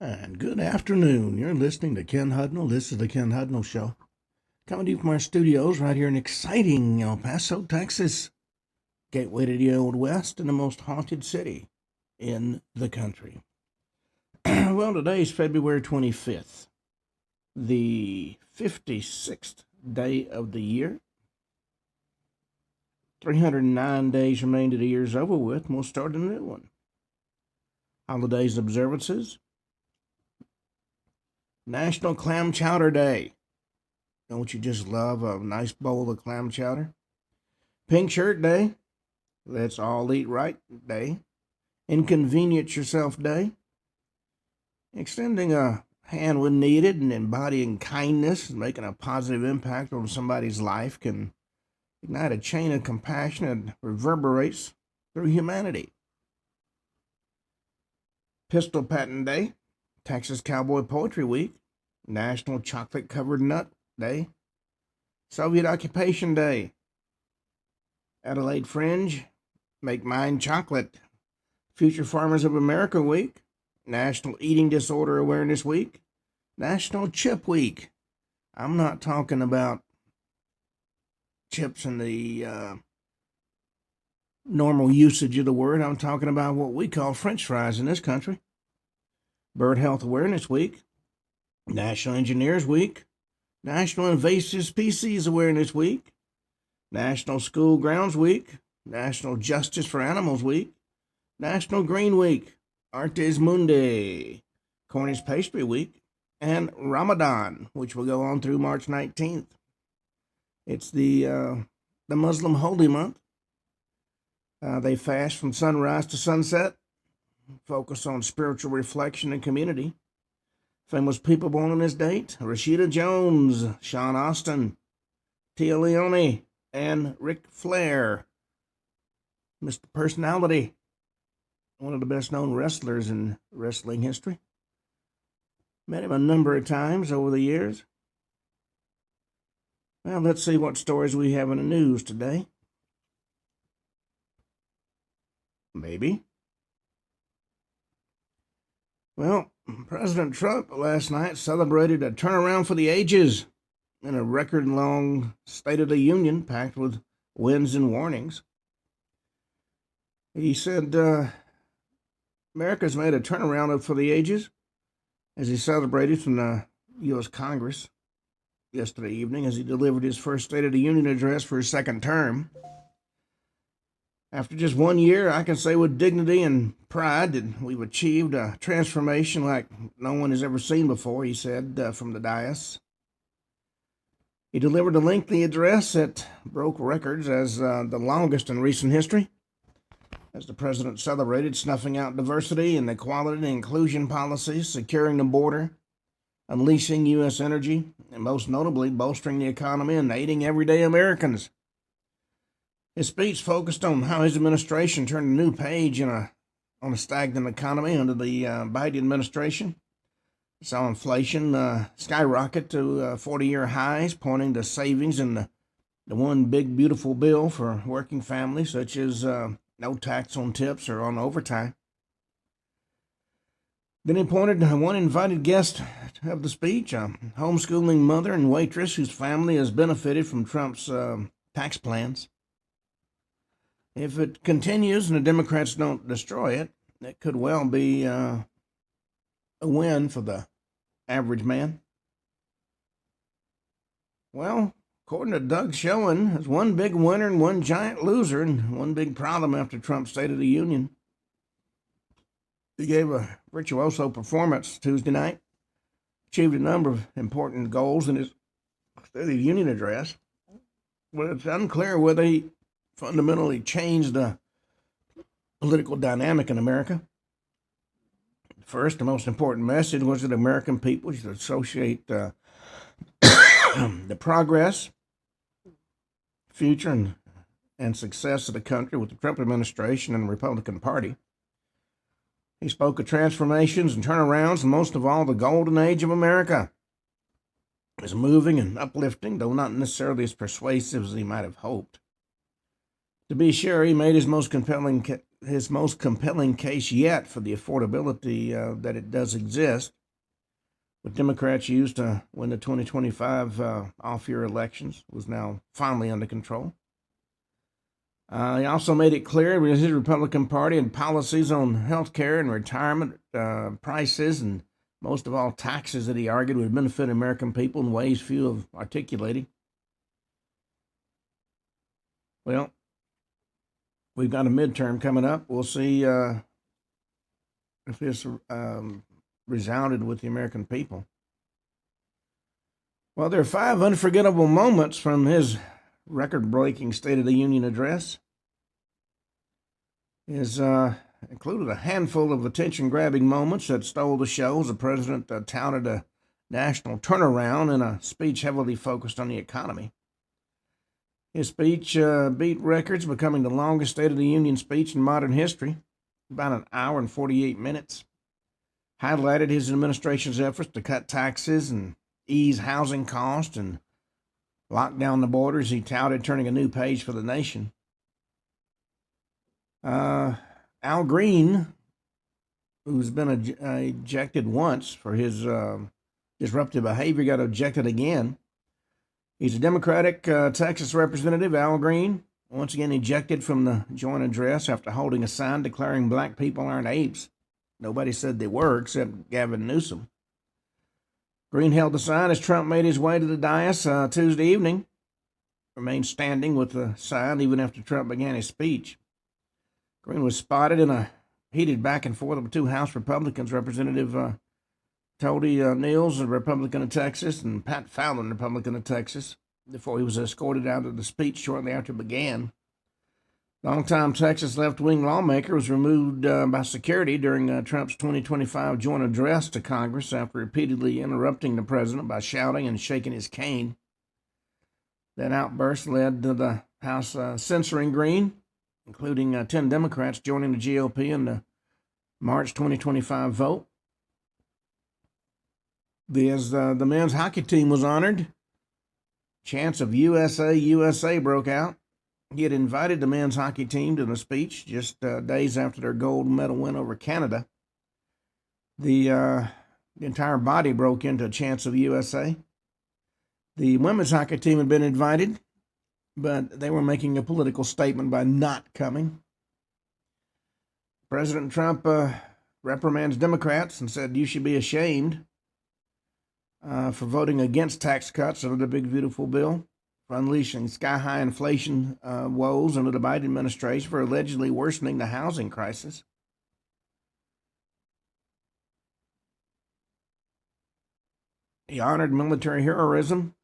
And good afternoon. You're listening to Ken Hudnall. This is the Ken Hudnall Show. Coming to you from our studios right here in exciting El Paso, Texas. Gateway to the Old West and the most haunted city in the country. Well, today is February 25th, the 56th day of the year. 309 days remain to the year's over with, and we'll start a new one. Holidays and observances. National Clam Chowder Day. Don't you just love a nice bowl of clam chowder? Pink Shirt Day. Let's all eat right day. Inconvenience Yourself Day. Extending a hand when needed and embodying kindness and making a positive impact on somebody's life can ignite a chain of compassion that reverberates through humanity. Pistol Patent Day. Texas Cowboy Poetry Week, National Chocolate Covered Nut Day, Soviet Occupation Day, Adelaide Fringe, Make Mine Chocolate, Future Farmers of America Week, National Eating Disorder Awareness Week, National Chip Week. I'm not talking about chips in the normal usage of the word. I'm talking about what we call French fries in this country. Bird Health Awareness Week, National Engineers Week, National Invasive Species Awareness Week, National School Grounds Week, National Justice for Animals Week, National Green Week, Artes Mundi, Cornish Pastry Week, and Ramadan, which will go on through March 19th. It's the Muslim holy month. They fast from sunrise to sunset. Focus on spiritual reflection and community. Famous people born on this date: Rashida Jones, Sean Austin, Tia Leone, and Ric Flair. Mr. Personality, one of the best known wrestlers in wrestling history. Met him a number of times over the years. Well, let's see what stories we have in the news today. Maybe. Well, President Trump last night celebrated a turnaround for the ages in a record-long State of the Union packed with wins and warnings. He said America's made a turnaround for the ages as he celebrated from the U.S. Congress yesterday evening as he delivered his first State of the Union address for his second term. After just 1 year, I can say with dignity and pride that we've achieved a transformation like no one has ever seen before, he said from the dais. He delivered a lengthy address that broke records as the longest in recent history, as the president celebrated snuffing out diversity and equality and inclusion policies, securing the border, unleashing U.S. energy, and most notably bolstering the economy and aiding everyday Americans. His speech focused on how his administration turned a new page on a stagnant economy under the Biden administration. He saw inflation skyrocket to 40-year highs, pointing to savings in the one big beautiful bill for working families, such as no tax on tips or on overtime. Then he pointed to one invited guest of the speech, a homeschooling mother and waitress whose family has benefited from Trump's tax plans. If it continues and the Democrats don't destroy it, it could well be a win for the average man. Well, according to Doug Schoen, there's one big winner and one giant loser and one big problem after Trump's State of the Union. He gave a virtuoso performance Tuesday night, achieved a number of important goals in his State of the Union address, but it's unclear whether he fundamentally changed the political dynamic in America. First, the most important message was that American people should associate the progress, future, and success of the country with the Trump administration and the Republican Party. He spoke of transformations and turnarounds, and most of all, the golden age of America is moving and uplifting, though not necessarily as persuasive as he might have hoped. To be sure, he made his most compelling his most compelling case yet for the affordability that it does exist, what Democrats used to win the 2025 off-year elections, was now finally under control. He also made it clear with his Republican Party and policies on health care and retirement prices and most of all taxes that he argued would benefit American people in ways few have articulated. Well, we've got a midterm coming up. We'll see if this resounded with the American people. Well, there are 5 unforgettable moments from his record-breaking State of the Union address. His included a handful of attention-grabbing moments that stole the show as the president touted a national turnaround in a speech heavily focused on the economy. His speech beat records, becoming the longest State of the Union speech in modern history, about an hour and 48 minutes. Highlighted his administration's efforts to cut taxes and ease housing costs and lock down the borders. He touted turning a new page for the nation. Al Green, who's been ejected once for his disruptive behavior, got ejected again. He's a Democratic Texas representative, Al Green, once again ejected from the joint address after holding a sign declaring black people aren't apes. Nobody said they were except Gavin Newsom. Green held the sign as Trump made his way to the dais Tuesday evening, remained standing with the sign even after Trump began his speech. Green was spotted in a heated back and forth with 2 House Republicans, Representative Tody Niels, a Republican of Texas, and Pat Fallon, Republican of Texas, before he was escorted out of the speech shortly after it began. Longtime Texas left-wing lawmaker was removed by security during Trump's 2025 joint address to Congress after repeatedly interrupting the president by shouting and shaking his cane. That outburst led to the House censoring Green, including 10 Democrats joining the GOP in the March 2025 vote. The men's hockey team was honored. Chants of USA, USA broke out. He had invited the men's hockey team to the speech just days after their gold medal win over Canada. The entire body broke into chants of USA. The women's hockey team had been invited, but they were making a political statement by not coming. President Trump reprimands Democrats and said, "You should be ashamed for voting against tax cuts under the big, beautiful bill, for unleashing sky-high inflation woes under the Biden administration, for allegedly worsening the housing crisis." He honored military heroism.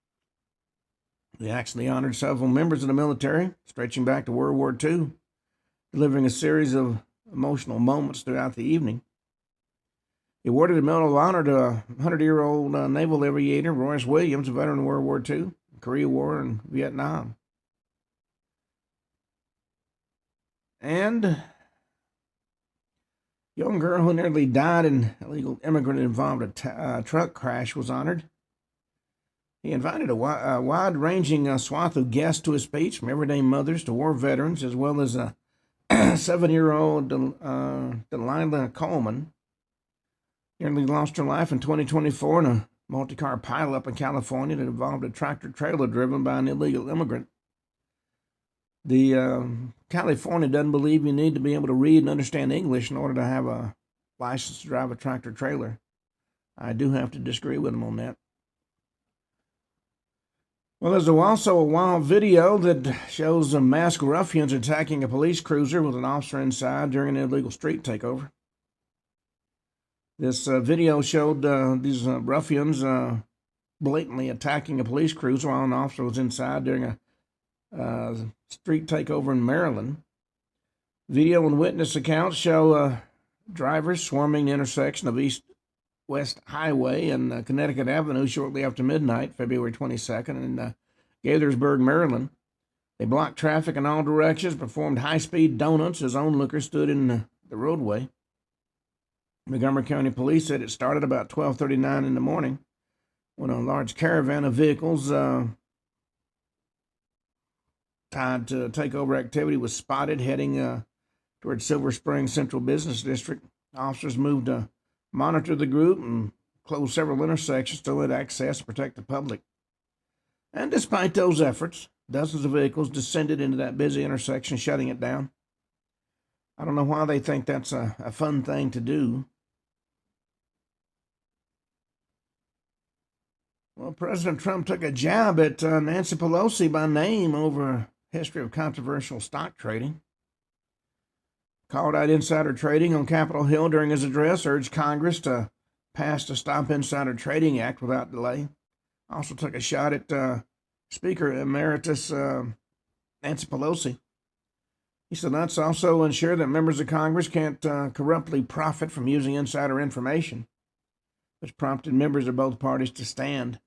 He actually honored several members of the military, stretching back to World War II, delivering a series of emotional moments throughout the evening. He awarded the Medal of Honor to a 100-year-old naval aviator, Royce Williams, a veteran of World War II, Korea War, and Vietnam. And a young girl who nearly died in illegal immigrant-involved truck crash was honored. He invited a wide-ranging swath of guests to his speech, from everyday mothers to war veterans, as well as a 7-year-old Delilah Coleman. Nearly lost her life in 2024 in a multi-car pileup in California that involved a tractor-trailer driven by an illegal immigrant. California doesn't believe you need to be able to read and understand English in order to have a license to drive a tractor-trailer. I do have to disagree with them on that. Well, there's also a wild video that shows some masked ruffians attacking a police cruiser with an officer inside during an illegal street takeover. This video showed these ruffians blatantly attacking a police cruiser while an officer was inside during a street takeover in Maryland. Video and witness accounts show drivers swarming the intersection of East-West Highway and Connecticut Avenue shortly after midnight, February 22nd, in Gaithersburg, Maryland. They blocked traffic in all directions, performed high-speed donuts as onlookers stood in the roadway. Montgomery County Police said it started about 12:39 in the morning when a large caravan of vehicles tied to takeover activity was spotted heading towards Silver Spring Central Business District. Officers moved to monitor the group and closed several intersections to let access and protect the public. And despite those efforts, dozens of vehicles descended into that busy intersection, shutting it down. I don't know why they think that's a fun thing to do. Well, President Trump took a jab at Nancy Pelosi by name over a history of controversial stock trading. Called out insider trading on Capitol Hill during his address, urged Congress to pass the Stop Insider Trading Act without delay. Also took a shot at Speaker Emeritus Nancy Pelosi. He said that's also ensure that members of Congress can't corruptly profit from using insider information, which prompted members of both parties to stand.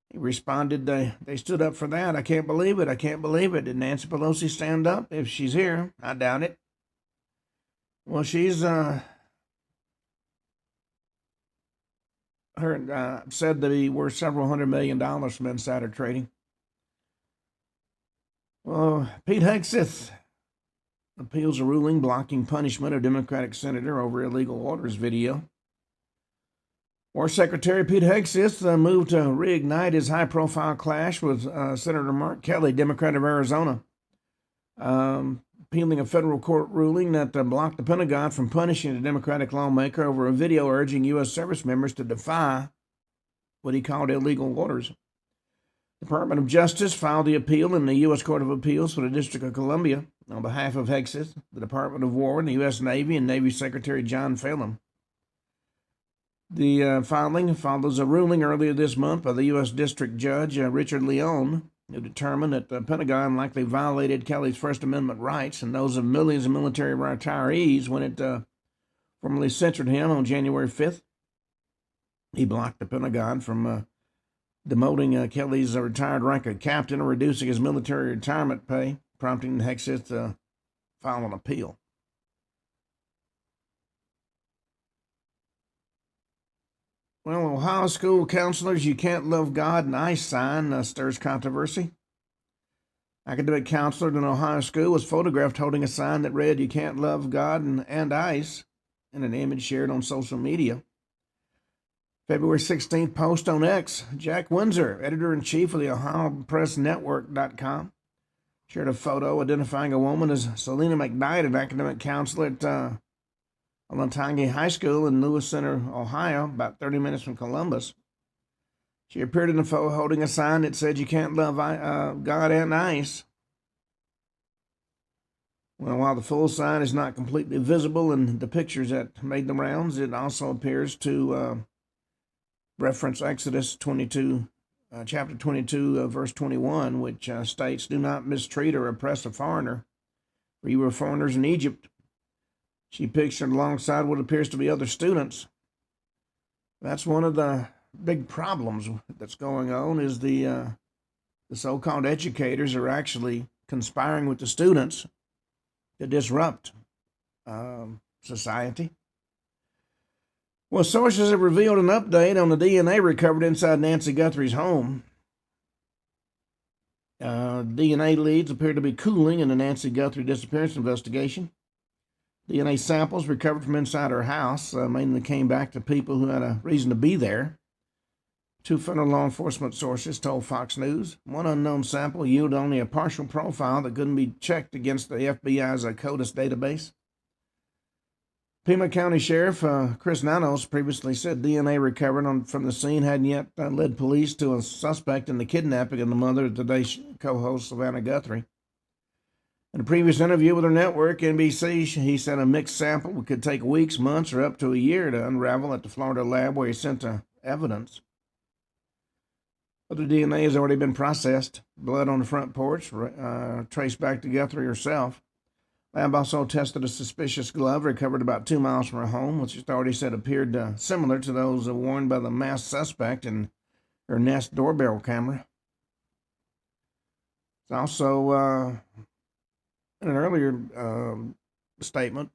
He responded, they stood up for that. I can't believe it. I can't believe it. Did Nancy Pelosi stand up? If she's here, I doubt it. Well, she's said that he worth several $100 million from insider trading. Well, Pete Hegseth appeals a ruling blocking punishment of Democratic senator over illegal orders video. War Secretary Pete Hegseth moved to reignite his high-profile clash with Senator Mark Kelly, Democrat of Arizona, appealing a federal court ruling that blocked the Pentagon from punishing a Democratic lawmaker over a video urging U.S. service members to defy what he called illegal orders. The Department of Justice filed the appeal in the U.S. Court of Appeals for the District of Columbia on behalf of Hegseth, the Department of War, and the U.S. Navy, and Navy Secretary John Phelan. The filing follows a ruling earlier this month by the U.S. District Judge Richard Leon, who determined that the Pentagon likely violated Kelly's First Amendment rights and those of millions of military retirees when it formally censored him on January 5th. He blocked the Pentagon from demoting Kelly's retired rank of captain or reducing his military retirement pay, prompting Hegseth to file an appeal. Well, Ohio school counselors' "You Can't Love God and Ice" sign stirs controversy. Academic counselor at an Ohio school was photographed holding a sign that read, "You can't love God and ice," in an image shared on social media. February 16th post on X, Jack Windsor, editor-in-chief of the OhioPressNetwork.com, shared a photo identifying a woman as Selena McKnight, an academic counselor at Olentangy High School in Lewis Center, Ohio, about 30 minutes from Columbus. She appeared in the photo holding a sign that said, "You can't love God and ice." Well, while the full sign is not completely visible in the pictures that made the rounds, it also appears to reference Exodus 22, chapter 22, verse 21, which states, "Do not mistreat or oppress a foreigner, for you were foreigners in Egypt." She pictured alongside what appears to be other students. That's one of the big problems that's going on, is the so-called educators are actually conspiring with the students to disrupt society. Well, sources have revealed an update on the DNA recovered inside Nancy Guthrie's home. DNA leads appear to be cooling in the Nancy Guthrie disappearance investigation. DNA samples recovered from inside her house mainly came back to people who had a reason to be there. Two federal law enforcement sources told Fox News one unknown sample yielded only a partial profile that couldn't be checked against the FBI's CODIS database. Pima County Sheriff Chris Nanos previously said DNA recovered from the scene hadn't yet led police to a suspect in the kidnapping of the mother of today's co-host Savannah Guthrie. In a previous interview with her network, NBC, he said a mixed sample could take weeks, months, or up to a year to unravel at the Florida lab where he sent the evidence. Other DNA has already been processed. Blood on the front porch traced back to Guthrie herself. Lab also tested a suspicious glove recovered about 2 miles from her home, which authorities said appeared similar to those worn by the masked suspect in her Nest doorbell camera. It's also, in an earlier statement,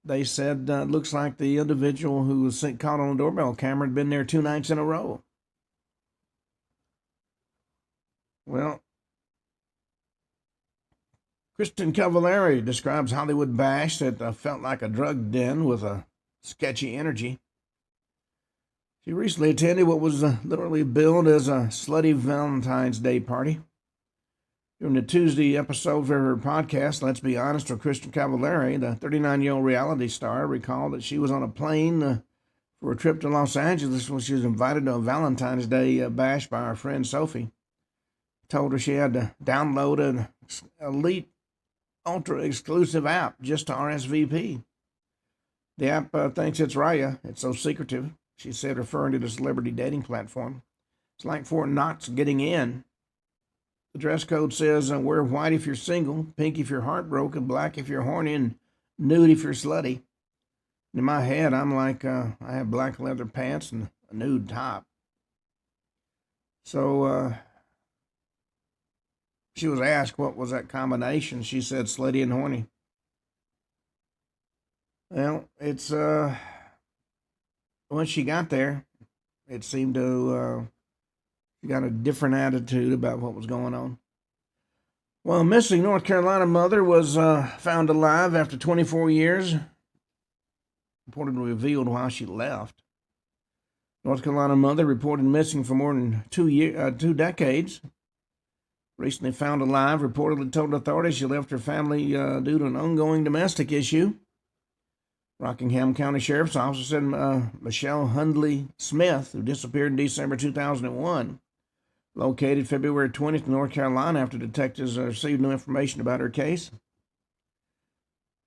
they said it looks like the individual who was caught on the doorbell camera had been there 2 nights in a row. Well, Kristen Cavallari describes Hollywood bash that felt like a drug den with a sketchy energy. She recently attended what was literally billed as a slutty Valentine's Day party. During the Tuesday episode of her podcast, Let's Be Honest with Kristen Cavallari, the 39-year-old reality star recalled that she was on a plane for a trip to Los Angeles when she was invited to a Valentine's Day bash by her friend Sophie. Told her she had to download an elite ultra-exclusive app just to RSVP. The app thinks it's Raya. It's so secretive, she said, referring to the celebrity dating platform. It's like Fort Knox getting in. The dress code says wear white if you're single, pink if you're heartbroken, black if you're horny, and nude if you're slutty. In my head, I'm like, I have black leather pants and a nude top. So she was asked what was that combination. She said slutty and horny. Well, it's once she got there, it seemed to she got a different attitude about what was going on. Well, a missing North Carolina mother was found alive after 24 years. Reportedly revealed why she left. North Carolina mother reported missing for more than 2 decades. Recently found alive, reportedly told authorities she left her family due to an ongoing domestic issue. Rockingham County Sheriff's Office said Michelle Hundley Smith, who disappeared in December 2001, located February 20th in North Carolina after detectives received new information about her case.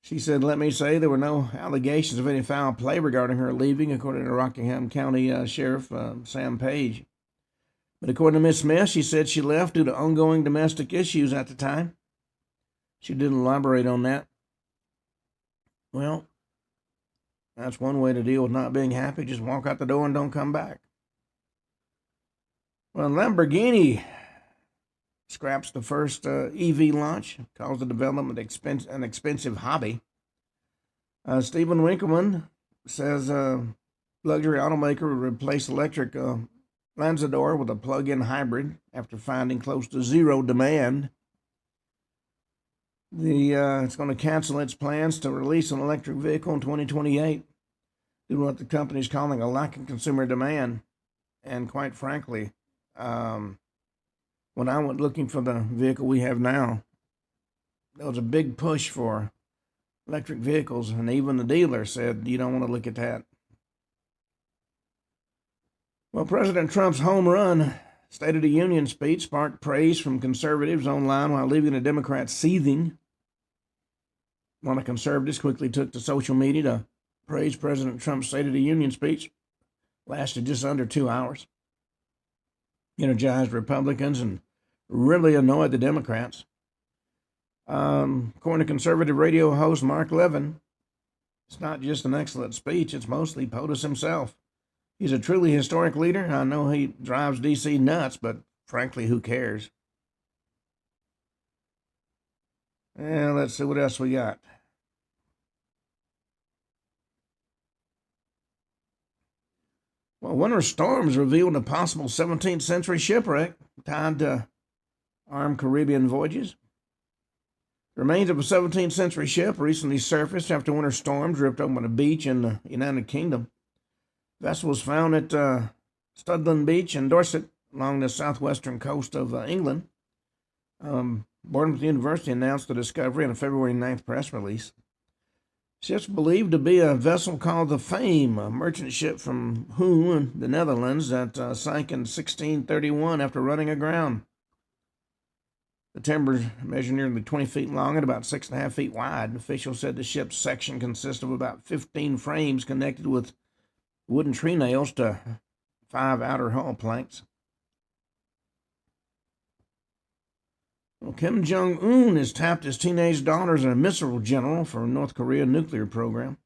She said, "Let me say there were no allegations of any foul play regarding her leaving," according to Rockingham County Sheriff Sam Page. But according to Ms. Smith, she said she left due to ongoing domestic issues at the time. She didn't elaborate on that. Well, that's one way to deal with not being happy. Just walk out the door and don't come back. Well, Lamborghini scraps the first EV launch, calls the development an expensive hobby. Stephen Winkleman says luxury automaker will replace electric Lanzador with a plug-in hybrid after finding close to zero demand. It's going to cancel its plans to release an electric vehicle in 2028 due to what the company is calling a lack of consumer demand. And quite frankly, when I went looking for the vehicle we have now, there was a big push for electric vehicles, and even the dealer said, you don't want to look at that. Well, President Trump's home run State of the Union speech sparked praise from conservatives online while leaving the Democrats seething. One of the conservatives quickly took to social media to praise President Trump's State of the Union speech. Lasted just under 2 hours. Energized Republicans and really annoyed the Democrats. According to conservative radio host Mark Levin, it's not just an excellent speech, it's mostly POTUS himself. He's a truly historic leader. I know he drives D.C. nuts, but frankly, who cares? Yeah, let's see what else we got. Well, winter storms revealed a possible 17th century shipwreck tied to armed Caribbean voyages. The remains of a 17th century ship recently surfaced after winter storms ripped open a beach in the United Kingdom. The vessel was found at Studland Beach in Dorset along the southwestern coast of England. Bournemouth University announced the discovery in a February 9th press release. Ship's believed to be a vessel called the Fame, a merchant ship from Hudnall in the Netherlands that sank in 1631 after running aground. The timbers measure nearly 20 feet long and about 6.5 feet wide. Officials said the ship's section consists of about 15 frames connected with wooden tree nails to 5 outer hull planks. Well, Kim Jong-un has tapped his teenage daughter as a missile general for North Korea nuclear program.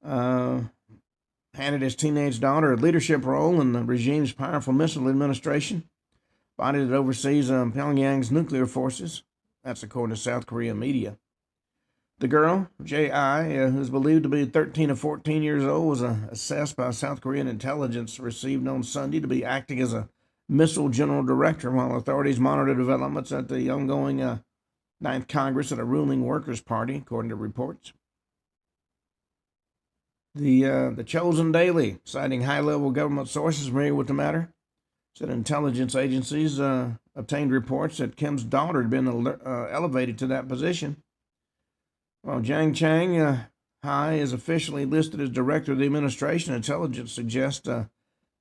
Handed his teenage daughter a leadership role in the regime's powerful missile administration, body that oversees Pyongyang's nuclear forces. That's according to South Korean media. The girl, J.I., who's believed to be 13 or 14 years old, was assessed by South Korean intelligence received on Sunday to be acting as a missile general director while authorities monitor developments at the ongoing Ninth Congress of the ruling Workers' Party, according to reports. The Chosen Daily, citing high-level government sources familiar with the matter, said intelligence agencies obtained reports that Kim's daughter had been elevated to that position. While Jiang Chang Hai is officially listed as director of the administration, intelligence suggests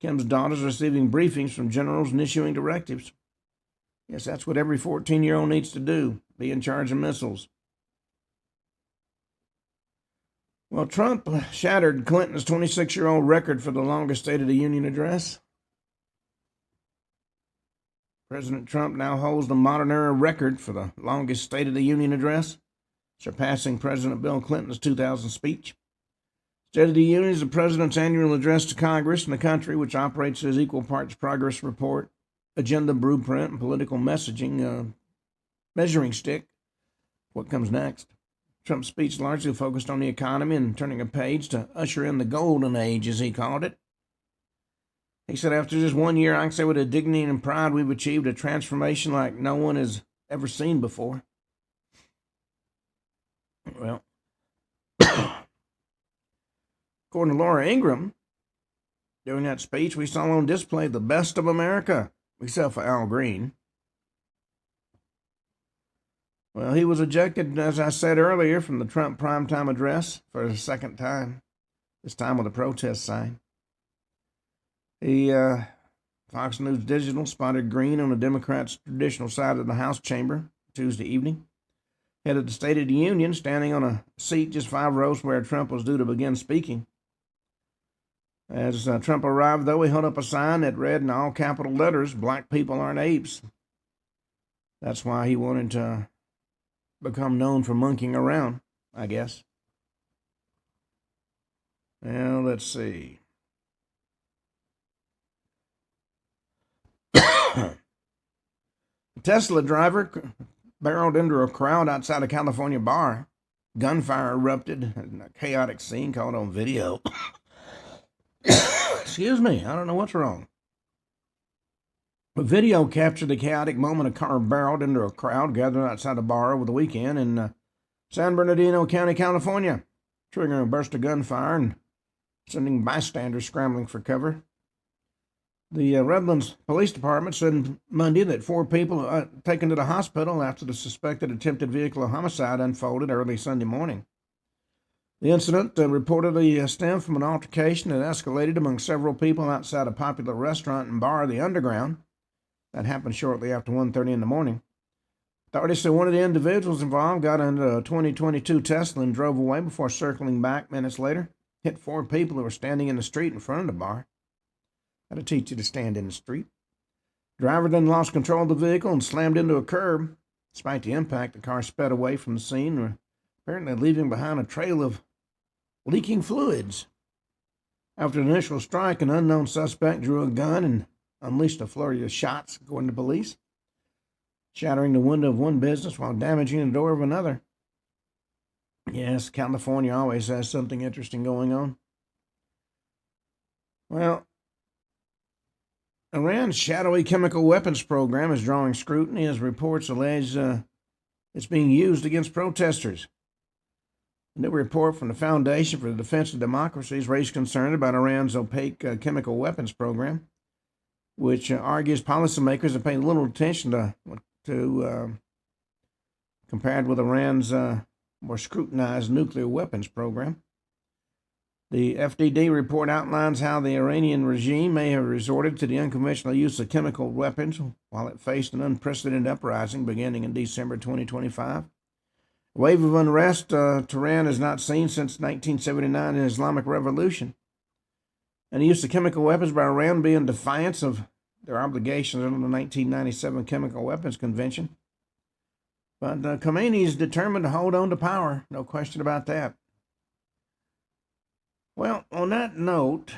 Kim's daughter is receiving briefings from generals and issuing directives. Yes, that's what every 14-year-old needs to do, be in charge of missiles. Well, Trump shattered Clinton's 26-year-old record for the longest State of the Union address. President Trump now holds the modern-era record for the longest State of the Union address, surpassing President Bill Clinton's 2000 speech. State of the Union is the president's annual address to Congress and the country, which operates as equal parts progress report, agenda blueprint, and political messaging measuring stick. What comes next? Trump's speech largely focused on the economy and turning a page to usher in the golden age, as he called it. He said, after just 1 year, I can say with a dignity and pride we've achieved a transformation like no one has ever seen before. Well, according to Laura Ingraham, during that speech, we saw on display the best of America, except for Al Green. Well, he was ejected, as I said earlier, from the Trump primetime address for the second time, this time with a protest sign. Fox News Digital spotted Green on the Democrats' traditional side of the House chamber Tuesday evening. Head of the State of the Union, standing on a seat just 5 rows where Trump was due to begin speaking. As Trump arrived, though, he held up a sign that read in all capital letters, "Black people aren't apes." That's why he wanted to become known for monkeying around, I guess. Well, let's see. A Tesla driver barreled into a crowd outside a California bar. Gunfire erupted in a chaotic scene caught on video. Excuse me, I don't know what's wrong. The video captured the chaotic moment a car barreled into a crowd gathered outside a bar over the weekend in San Bernardino County, California, triggering a burst of gunfire and sending bystanders scrambling for cover. The Redlands Police Department said Monday that 4 people were taken to the hospital after the suspected attempted vehicular homicide unfolded early Sunday morning. The incident reportedly stemmed from an altercation that escalated among several people outside a popular restaurant and bar, The Underground. That happened shortly after 1:30 in the morning. Authorities said one of the individuals involved got into a 2022 Tesla and drove away before circling back minutes later, hit 4 people who were standing in the street in front of the bar. That'll teach you to stand in the street. Driver then lost control of the vehicle and slammed into a curb. Despite the impact, the car sped away from the scene, apparently leaving behind a trail of leaking fluids. After an initial strike, an unknown suspect drew a gun and unleashed a flurry of shots, according to police, shattering the window of one business while damaging the door of another. Yes, California always has something interesting going on. Well, Iran's shadowy chemical weapons program is drawing scrutiny as reports allege it's being used against protesters. A new report from the Foundation for the Defense of Democracy has raised concern about Iran's opaque chemical weapons program, which argues policymakers have paid little attention to compared with Iran's more scrutinized nuclear weapons program. The FDD report outlines how the Iranian regime may have resorted to the unconventional use of chemical weapons while it faced an unprecedented uprising beginning in December 2025. A wave of unrest Tehran has not seen since 1979 in the Islamic Revolution. And the use of chemical weapons by Iran would be in defiance of their obligations under the 1997 Chemical Weapons Convention. But Khomeini is determined to hold on to power, no question about that. Well, on that note,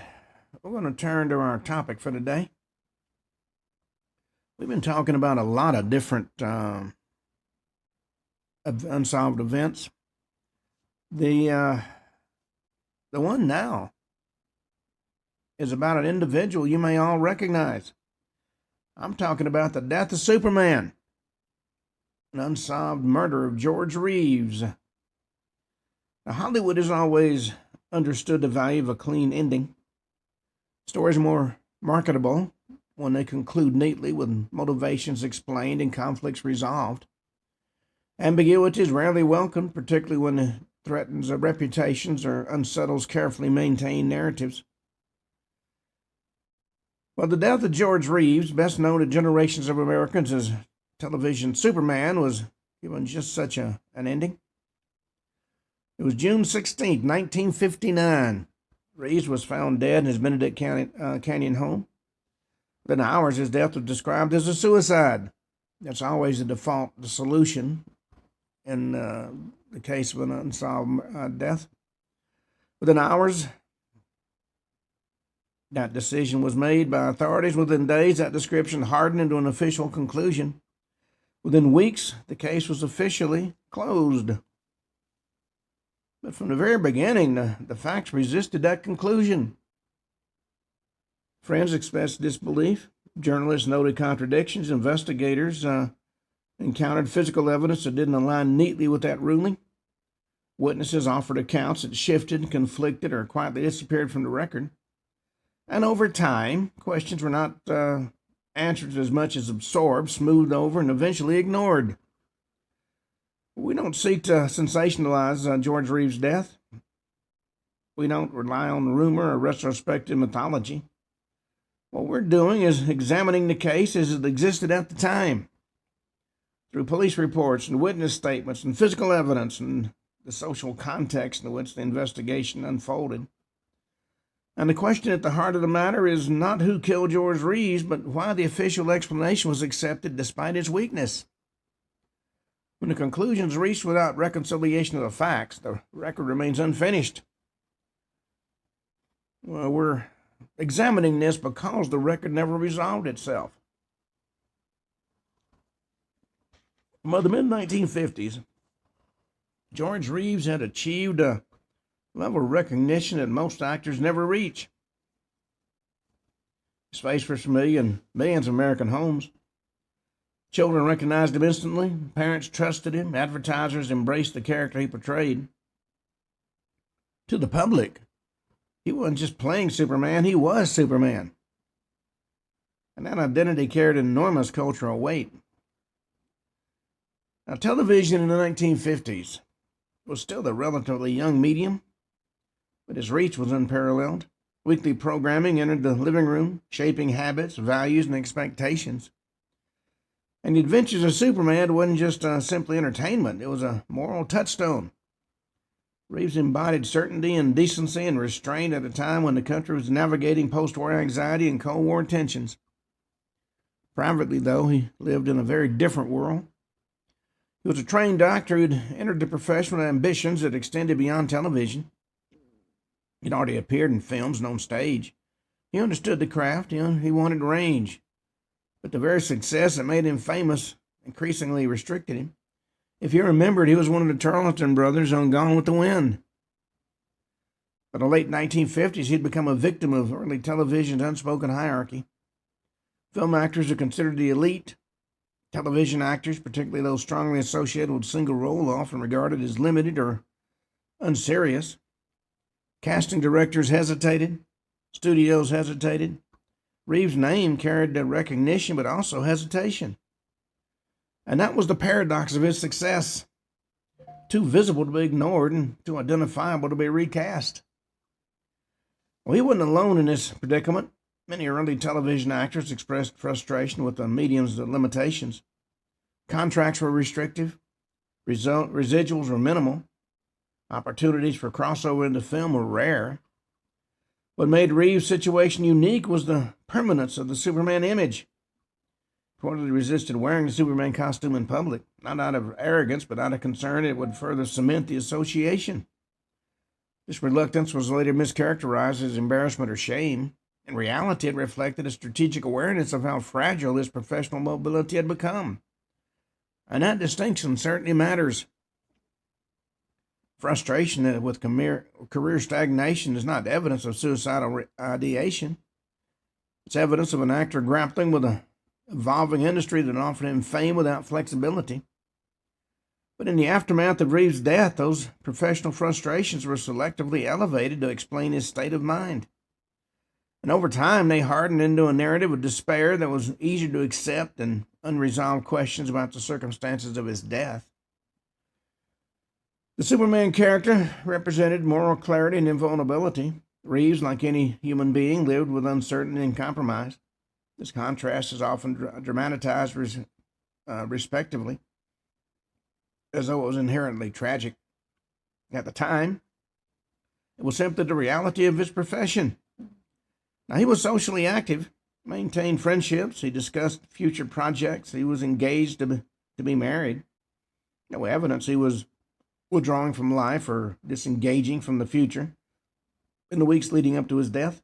we're going to turn to our topic for today. We've been talking about a lot of different unsolved events. The one now is about an individual you may all recognize. I'm talking about the death of Superman. an unsolved murder of George Reeves. Now, Hollywood has always understood the value of a clean ending. Stories are more marketable when they conclude neatly with motivations explained and conflicts resolved. Ambiguity is rarely welcomed, particularly when it threatens reputations or unsettles carefully maintained narratives. Well, the death of George Reeves, best known to generations of Americans as television Superman, was given just such an ending. It was June 16, 1959. Reeves was found dead in his Benedict Canyon home. Within hours, his death was described as a suicide. That's always the default solution in the case of an unsolved death. Within hours, that decision was made by authorities. Within days, that description hardened into an official conclusion. Within weeks, the case was officially closed. But from the very beginning, the facts resisted that conclusion. Friends expressed disbelief. Journalists noted contradictions. Investigators encountered physical evidence that didn't align neatly with that ruling. Witnesses offered accounts that shifted, conflicted, or quietly disappeared from the record. And over time, questions were not answered as much as absorbed, smoothed over, and eventually ignored. We don't seek to sensationalize George Reeves' death. We don't rely on rumor or retrospective mythology. What we're doing is examining the case as it existed at the time, through police reports and witness statements and physical evidence and the social context in which the investigation unfolded. And the question at the heart of the matter is not who killed George Reeves, but why the official explanation was accepted despite its weakness. When the conclusion is reached without reconciliation of the facts, the record remains unfinished. Well, we're examining this because the record never resolved itself. By the mid-1950s, George Reeves had achieved a level of recognition that most actors never reach. His face was familiar in millions of American homes. Children recognized him instantly. Parents trusted him. Advertisers embraced the character he portrayed. To the public, he wasn't just playing Superman, he was Superman. And that identity carried enormous cultural weight. Now, television in the 1950s was still a relatively young medium, but its reach was unparalleled. Weekly programming entered the living room, shaping habits, values, and expectations. And the Adventures of Superman wasn't just simply entertainment, it was a moral touchstone. Reeves embodied certainty and decency and restraint at a time when the country was navigating post-war anxiety and Cold War tensions. Privately, though, he lived in a very different world. He was a trained doctor who'd entered the profession with ambitions that extended beyond television. He'd already appeared in films and on stage. He understood the craft. He wanted range. But the very success that made him famous increasingly restricted him. If you remembered, he was one of the Charlton brothers on Gone with the Wind. By the late 1950s, he'd become a victim of early television's unspoken hierarchy. Film actors are considered the elite. Television actors, particularly those strongly associated with single role, are often regarded as limited or unserious. Casting directors hesitated. Studios hesitated. Reeves' name carried the recognition, but also hesitation. And that was the paradox of his success. Too visible to be ignored and too identifiable to be recast. Well, he wasn't alone in this predicament. Many early television actors expressed frustration with the medium's limitations. Contracts were restrictive. Residuals were minimal. Opportunities for crossover into film were rare. What made Reeves' situation unique was the permanence of the Superman image. He reportedly resisted wearing the Superman costume in public, not out of arrogance, but out of concern it would further cement the association. This reluctance was later mischaracterized as embarrassment or shame. In reality, it reflected a strategic awareness of how fragile his professional mobility had become. And that distinction certainly matters. Frustration with career stagnation is not evidence of suicidal ideation. It's evidence of an actor grappling with an evolving industry that offered him fame without flexibility. But in the aftermath of Reeves' death, those professional frustrations were selectively elevated to explain his state of mind. And over time, they hardened into a narrative of despair that was easier to accept than unresolved questions about the circumstances of his death. The Superman character represented moral clarity and invulnerability. Reeves, like any human being, lived with uncertainty and compromise. This contrast is often dramatized respectively, as though it was inherently tragic. At the time, it was simply the reality of his profession. Now, he was socially active, maintained friendships, he discussed future projects, he was engaged to be married. No evidence he was withdrawing from life or disengaging from the future in the weeks leading up to his death.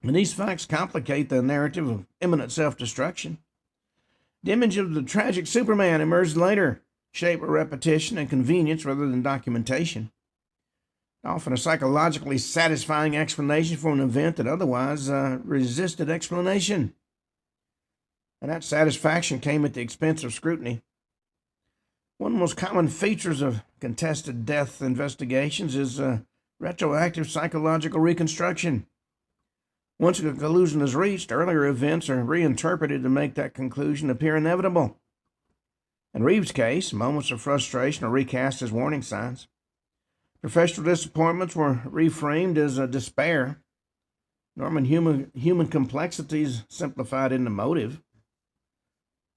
And these facts complicate the narrative of imminent self-destruction. The image of the tragic Superman emerged later, shaped by repetition and convenience rather than documentation. Often a psychologically satisfying explanation for an event that otherwise resisted explanation. And that satisfaction came at the expense of scrutiny. One of the most common features of contested death investigations is retroactive psychological reconstruction. Once a conclusion is reached, earlier events are reinterpreted to make that conclusion appear inevitable. In Reeves' case, moments of frustration are recast as warning signs. Professional disappointments were reframed as despair. Norman human complexities simplified into motive.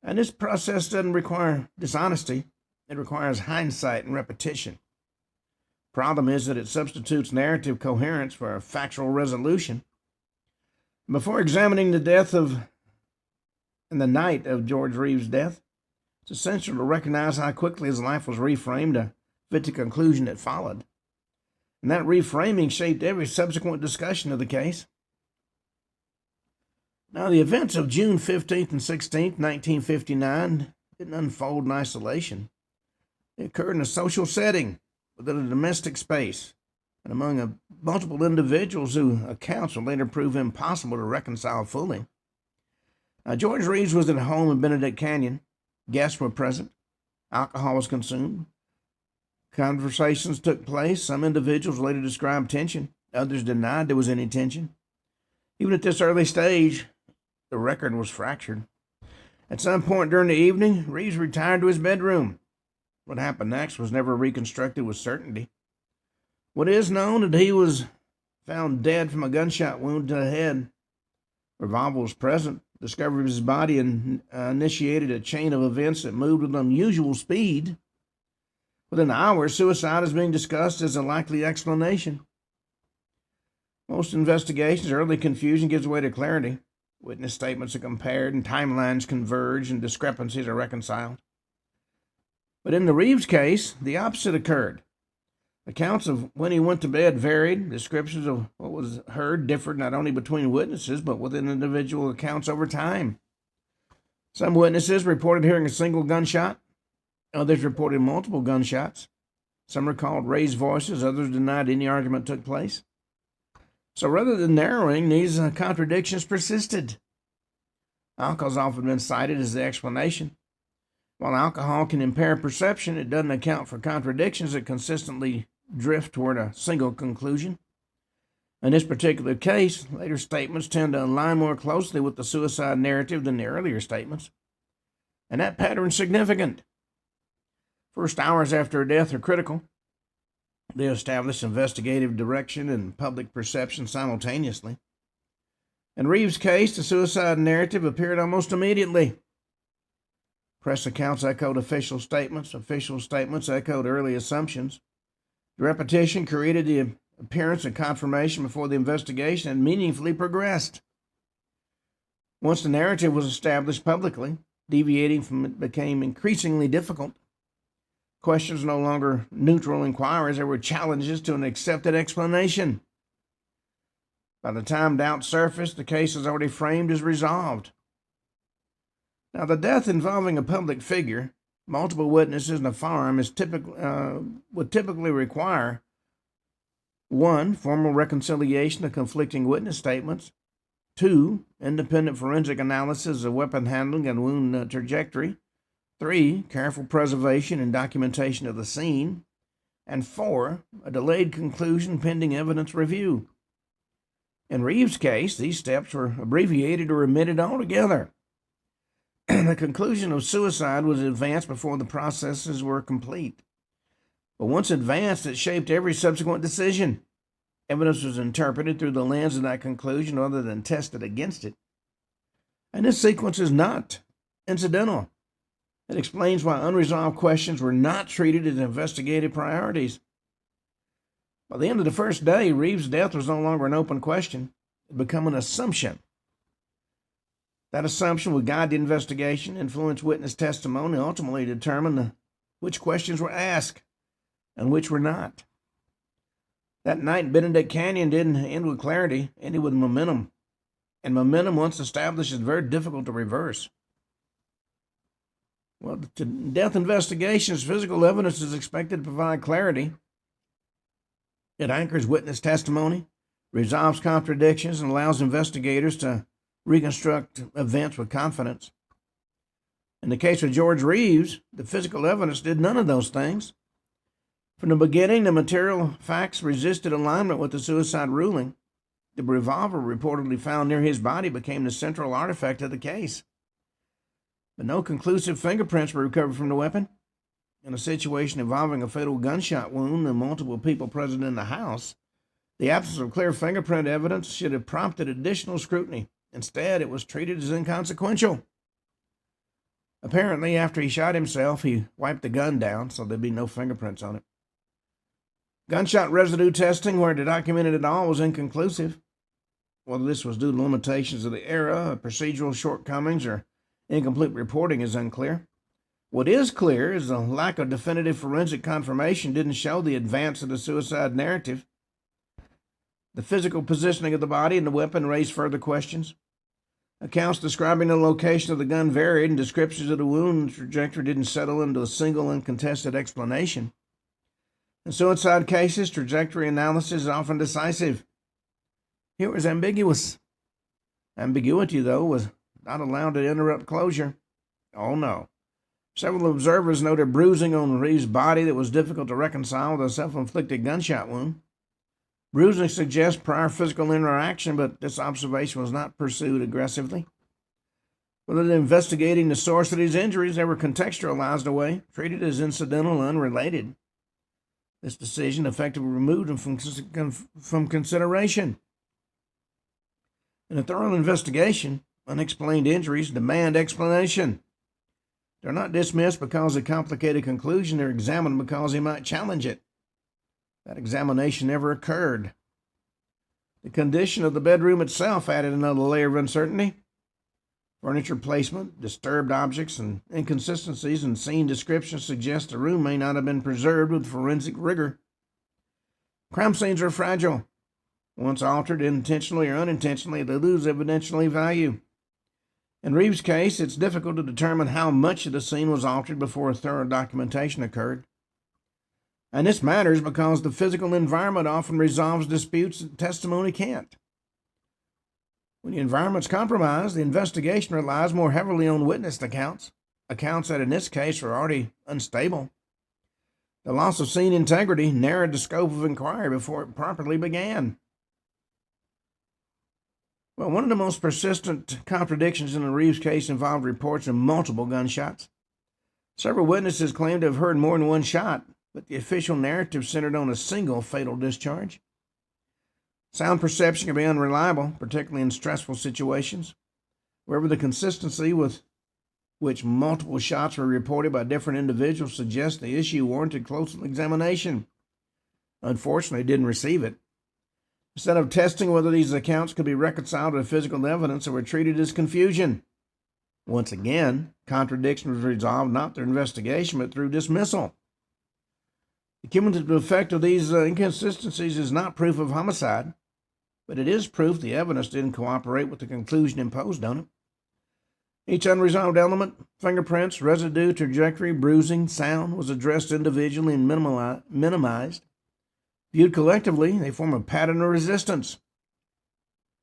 And this process doesn't require dishonesty. It requires hindsight and repetition. Problem is that it substitutes narrative coherence for a factual resolution. Before examining the death of and the night of George Reeves' death, it's essential to recognize how quickly his life was reframed to fit the conclusion that followed. And that reframing shaped every subsequent discussion of the case. Now, the events of June 15th and 16th, 1959 didn't unfold in isolation. They occurred in a social setting, within a domestic space, and among multiple individuals whose accounts will later prove impossible to reconcile fully. George Reeves was at home in Benedict Canyon. Guests were present. Alcohol was consumed. Conversations took place. Some individuals later described tension. Others denied there was any tension. Even at this early stage, the record was fractured. At some point during the evening, Reeves retired to his bedroom. What happened next was never reconstructed with certainty. What is known is that he was found dead from a gunshot wound to the head. Revolver was present. Discovery of his body initiated a chain of events that moved with unusual speed. Within hours, suicide is being discussed as a likely explanation. Most investigations, early confusion gives way to clarity. Witness statements are compared and timelines converge and discrepancies are reconciled. But in the Reeves case, the opposite occurred. Accounts of when he went to bed varied. Descriptions of what was heard differed not only between witnesses, but within individual accounts over time. Some witnesses reported hearing a single gunshot. Others reported multiple gunshots. Some recalled raised voices. Others denied any argument took place. So rather than narrowing, these contradictions persisted. Alcohol has often been cited as the explanation. While alcohol can impair perception, it doesn't account for contradictions that consistently drift toward a single conclusion. In this particular case, later statements tend to align more closely with the suicide narrative than the earlier statements. And that pattern is significant. First hours after a death are critical. They establish investigative direction and public perception simultaneously. In Reeves' case, the suicide narrative appeared almost immediately. Press accounts echoed official statements. Official statements echoed early assumptions. The repetition created the appearance of confirmation before the investigation had meaningfully progressed. Once the narrative was established publicly, deviating from it became increasingly difficult. Questions no longer neutral inquiries, they were challenges to an accepted explanation. By the time doubt surfaced, the case is already framed as resolved. Now, the death involving a public figure, multiple witnesses, and a firearm would typically require 1. Formal reconciliation of conflicting witness statements. 2. Independent forensic analysis of weapon handling and wound trajectory. 3, careful preservation and documentation of the scene. And 4, a delayed conclusion pending evidence review. In Reeves' case, these steps were abbreviated or omitted altogether. The conclusion of suicide was advanced before the processes were complete. But once advanced, it shaped every subsequent decision. Evidence was interpreted through the lens of that conclusion rather than tested against it. And this sequence is not incidental. It explains why unresolved questions were not treated as investigative priorities. By the end of the first day, Reeves' death was no longer an open question. It had become an assumption. That assumption would guide the investigation, influence witness testimony, and ultimately determine which questions were asked and which were not. That night in Benedict Canyon didn't end with clarity, it ended with momentum. And momentum, once established, is very difficult to reverse. Well, to death investigations, physical evidence is expected to provide clarity. It anchors witness testimony, resolves contradictions, and allows investigators to reconstruct events with confidence. In the case of George Reeves, the physical evidence did none of those things. From the beginning, the material facts resisted alignment with the suicide ruling. The revolver reportedly found near his body became the central artifact of the case. But no conclusive fingerprints were recovered from the weapon. In a situation involving a fatal gunshot wound and multiple people present in the house, the absence of clear fingerprint evidence should have prompted additional scrutiny. Instead, it was treated as inconsequential. Apparently, after he shot himself, he wiped the gun down so there'd be no fingerprints on it. Gunshot residue testing, where it documented at all, was inconclusive. Whether this was due to limitations of the era, procedural shortcomings, or incomplete reporting is unclear. What is clear is the lack of definitive forensic confirmation didn't show the advance of the suicide narrative. The physical positioning of the body and the weapon raised further questions. Accounts describing the location of the gun varied, and descriptions of the wound trajectory didn't settle into a single uncontested explanation. In suicide cases, trajectory analysis is often decisive. Here it was ambiguous. Ambiguity, though, was not allowed to interrupt closure. Oh, no. Several observers noted bruising on Reeves' body that was difficult to reconcile with a self-inflicted gunshot wound. Bruising suggests prior physical interaction, but this observation was not pursued aggressively. Rather than investigating the source of these injuries, they were contextualized away, treated as incidental and unrelated. This decision effectively removed them from consideration. In a thorough investigation, unexplained injuries demand explanation. They're not dismissed because of a complicated conclusion. They're examined because they might challenge it. That examination never occurred. The condition of the bedroom itself added another layer of uncertainty. Furniture placement, disturbed objects, and inconsistencies in scene description suggest the room may not have been preserved with forensic rigor. Crime scenes are fragile. Once altered intentionally or unintentionally, they lose evidentiary value. In Reeves' case, it's difficult to determine how much of the scene was altered before a thorough documentation occurred. And this matters because the physical environment often resolves disputes that testimony can't. When the environment's compromised, the investigation relies more heavily on witness accounts that in this case are already unstable. The loss of scene integrity narrowed the scope of inquiry before it properly began. Well, one of the most persistent contradictions in the Reeves case involved reports of multiple gunshots. Several witnesses claimed to have heard more than one shot, but the official narrative centered on a single fatal discharge. Sound perception can be unreliable, particularly in stressful situations. However, the consistency with which multiple shots were reported by different individuals suggests the issue warranted close examination. Unfortunately, it didn't receive it. Instead of testing whether these accounts could be reconciled with physical evidence, they were treated as confusion. Once again, contradiction was resolved not through investigation, but through dismissal. The cumulative effect of these inconsistencies is not proof of homicide, but it is proof the evidence didn't cooperate with the conclusion imposed on it. Each unresolved element, fingerprints, residue, trajectory, bruising, sound, was addressed individually and minimized. Viewed collectively, they form a pattern of resistance.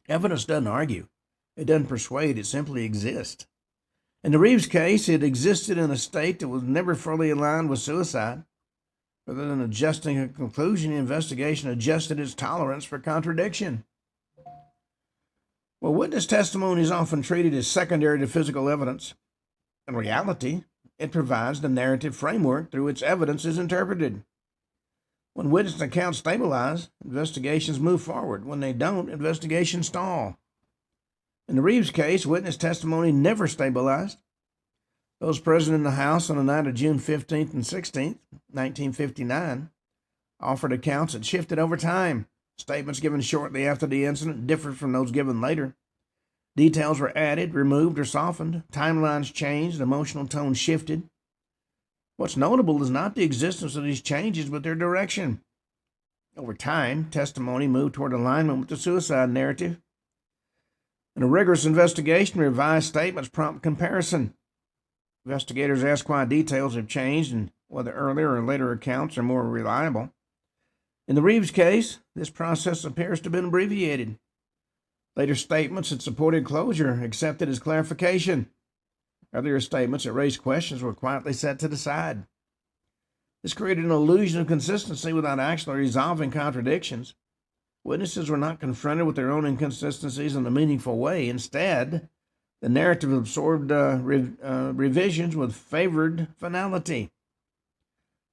Evidence doesn't argue. It doesn't persuade. It simply exists. In the Reeves case, it existed in a state that was never fully aligned with suicide. Rather than adjusting a conclusion, the investigation adjusted its tolerance for contradiction. Well, witness testimony is often treated as secondary to physical evidence. In reality, it provides the narrative framework through which evidence is interpreted. When witness accounts stabilize, investigations move forward. When they don't, investigations stall. In the Reeves case, witness testimony never stabilized. Those present in the house on the night of June 15th and 16th, 1959, offered accounts that shifted over time. Statements given shortly after the incident differed from those given later. Details were added, removed, or softened. Timelines changed. Emotional tone shifted. What's notable is not the existence of these changes, but their direction. Over time, testimony moved toward alignment with the suicide narrative. In a rigorous investigation, revised statements prompt comparison. Investigators ask why details have changed and whether earlier or later accounts are more reliable. In the Reeves case, this process appears to have been abbreviated. Later statements that supported closure accepted as clarification. Earlier statements that raised questions were quietly set to the side. This created an illusion of consistency without actually resolving contradictions. Witnesses were not confronted with their own inconsistencies in a meaningful way. Instead, the narrative absorbed revisions with favored finality.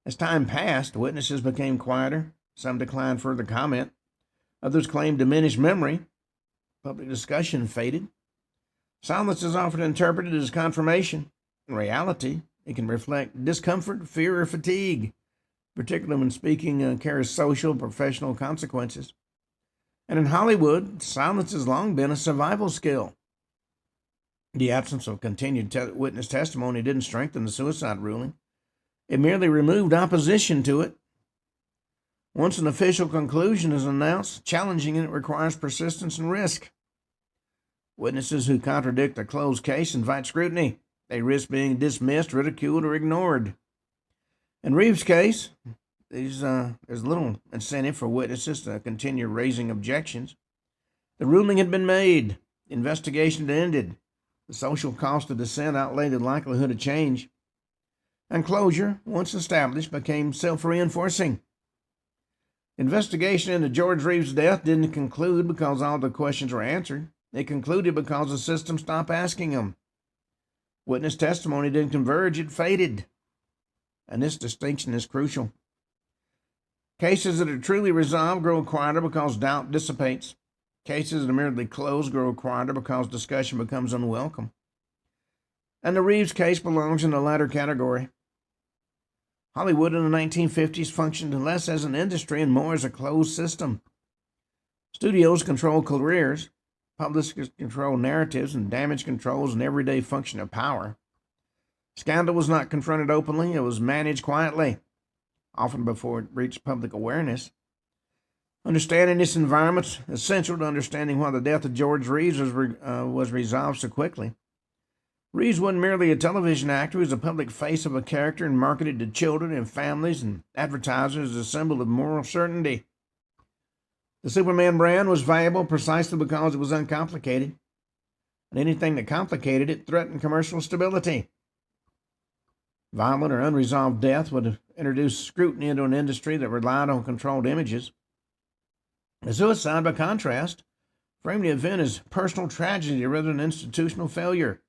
As time passed, witnesses became quieter. Some declined further comment. Others claimed diminished memory. Public discussion faded. Silence is often interpreted as confirmation. In reality, it can reflect discomfort, fear, or fatigue, particularly when speaking carries social and professional consequences. And in Hollywood, silence has long been a survival skill. The absence of continued witness testimony didn't strengthen the suicide ruling. It merely removed opposition to it. Once an official conclusion is announced, challenging it requires persistence and risk. Witnesses who contradict a closed case invite scrutiny. They risk being dismissed, ridiculed, or ignored. In Reeves' case, there's little incentive for witnesses to continue raising objections. The ruling had been made. The investigation had ended. The social cost of dissent outweighed the likelihood of change. And closure, once established, became self-reinforcing. Investigation into George Reeves' death didn't conclude because all the questions were answered. It concluded because the system stopped asking them. Witness testimony didn't converge, it faded. And this distinction is crucial. Cases that are truly resolved grow quieter because doubt dissipates. Cases that are merely closed grow quieter because discussion becomes unwelcome. And the Reeves case belongs in the latter category. Hollywood in the 1950s functioned less as an industry and more as a closed system. Studios control careers, publicists control narratives, and damage control is an everyday function of power. Scandal was not confronted openly, it was managed quietly, often before it reached public awareness. Understanding this environment is essential to understanding why the death of George Reeves was resolved so quickly. Reeves wasn't merely a television actor, he was a public face of a character and marketed to children and families and advertisers as a symbol of moral certainty. The Superman brand was valuable precisely because it was uncomplicated, and anything that complicated it threatened commercial stability. Violent or unresolved death would introduce scrutiny into an industry that relied on controlled images. The suicide, by contrast, framed the event as personal tragedy rather than institutional failure.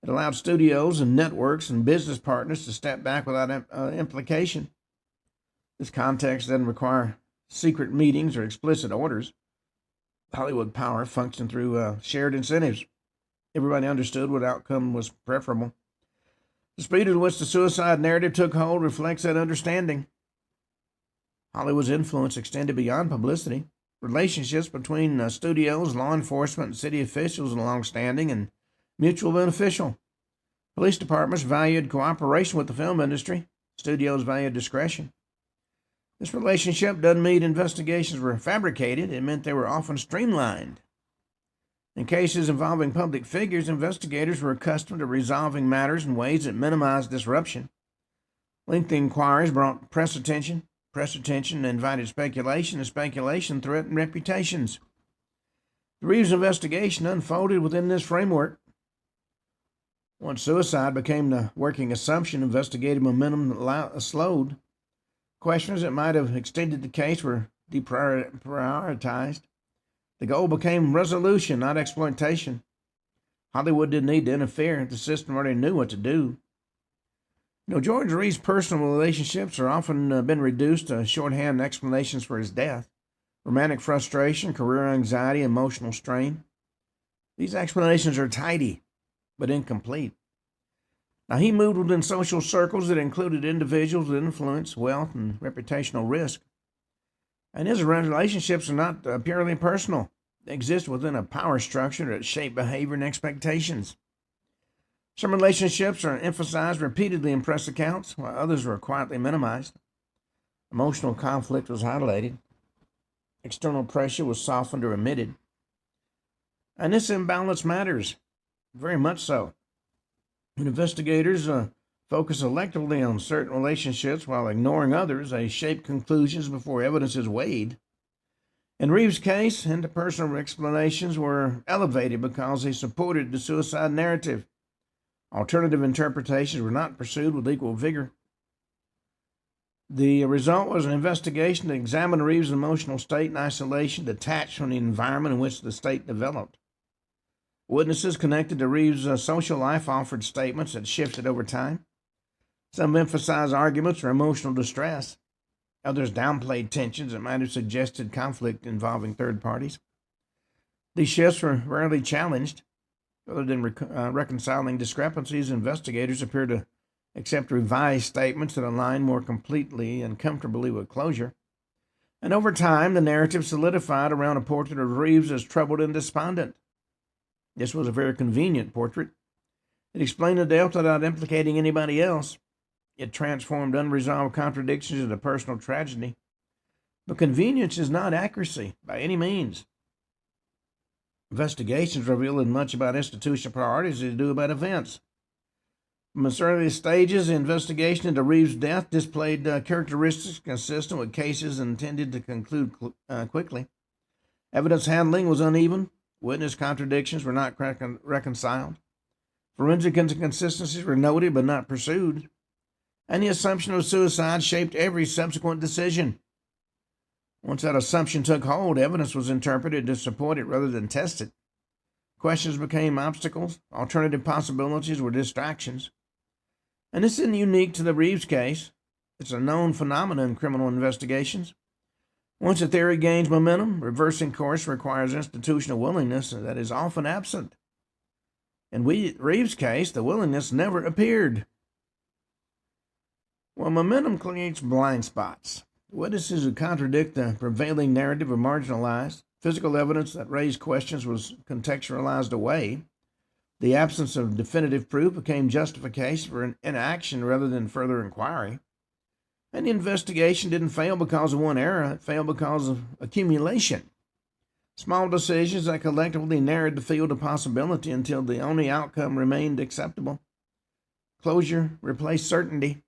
It allowed studios and networks and business partners to step back without implication. This context doesn't require secret meetings or explicit orders. Hollywood power functioned through shared incentives. Everybody understood what outcome was preferable. The speed at which the suicide narrative took hold reflects that understanding. Hollywood's influence extended beyond publicity. Relationships between studios, law enforcement, and city officials were long-standing and mutual beneficial. Police departments valued cooperation with the film industry. Studios valued discretion. This relationship doesn't mean investigations were fabricated. It meant they were often streamlined. In cases involving public figures, investigators were accustomed to resolving matters in ways that minimized disruption. Lengthy inquiries brought press attention invited speculation, and speculation threatened reputations. The Reeves investigation unfolded within this framework. Once suicide became the working assumption, investigative momentum slowed. Questions that might have extended the case were deprioritized. The goal became resolution, not exploitation. Hollywood didn't need to interfere. The system already knew what to do. George Reeves' personal relationships are often been reduced to shorthand explanations for his death. Romantic frustration, career anxiety, emotional strain. These explanations are tidy, but incomplete. Now, he moved within social circles that included individuals with influence, wealth, and reputational risk. And his relationships are not purely personal. They exist within a power structure that shape behavior and expectations. Some relationships are emphasized repeatedly in press accounts, while others were quietly minimized. Emotional conflict was highlighted. External pressure was softened or omitted. And this imbalance matters, very much so. When investigators focus selectively on certain relationships while ignoring others, they shape conclusions before evidence is weighed. In Reeves' case, interpersonal explanations were elevated because they supported the suicide narrative. Alternative interpretations were not pursued with equal vigor. The result was an investigation that examined Reeves' emotional state in isolation, detached from the environment in which the state developed. Witnesses connected to Reeves' social life offered statements that shifted over time. Some emphasized arguments or emotional distress. Others downplayed tensions that might have suggested conflict involving third parties. These shifts were rarely challenged. Rather than reconciling discrepancies, investigators appear to accept revised statements that align more completely and comfortably with closure. And over time, the narrative solidified around a portrait of Reeves as troubled and despondent. This was a very convenient portrait. It explained the death without implicating anybody else. It transformed unresolved contradictions into personal tragedy. But convenience is not accuracy by any means. Investigations reveal as much about institutional priorities as they do about events. From its earliest stages, the investigation into Reeves' death displayed characteristics consistent with cases intended to conclude quickly. Evidence handling was uneven. Witness contradictions were not reconciled. Forensic inconsistencies were noted but not pursued. And the assumption of suicide shaped every subsequent decision. Once that assumption took hold, evidence was interpreted to support it rather than test it. Questions became obstacles. Alternative possibilities were distractions. And this isn't unique to the Reeves case. It's a known phenomenon in criminal investigations. Once a theory gains momentum, reversing course requires institutional willingness that is often absent. In Reeves' case, the willingness never appeared. Well, momentum creates blind spots. Witnesses who contradict the prevailing narrative are marginalized. Physical evidence that raised questions was contextualized away. The absence of definitive proof became justification for inaction rather than further inquiry. And the investigation didn't fail because of one error. It failed because of accumulation. Small decisions that collectively narrowed the field of possibility until the only outcome remained acceptable. Closure replaced certainty.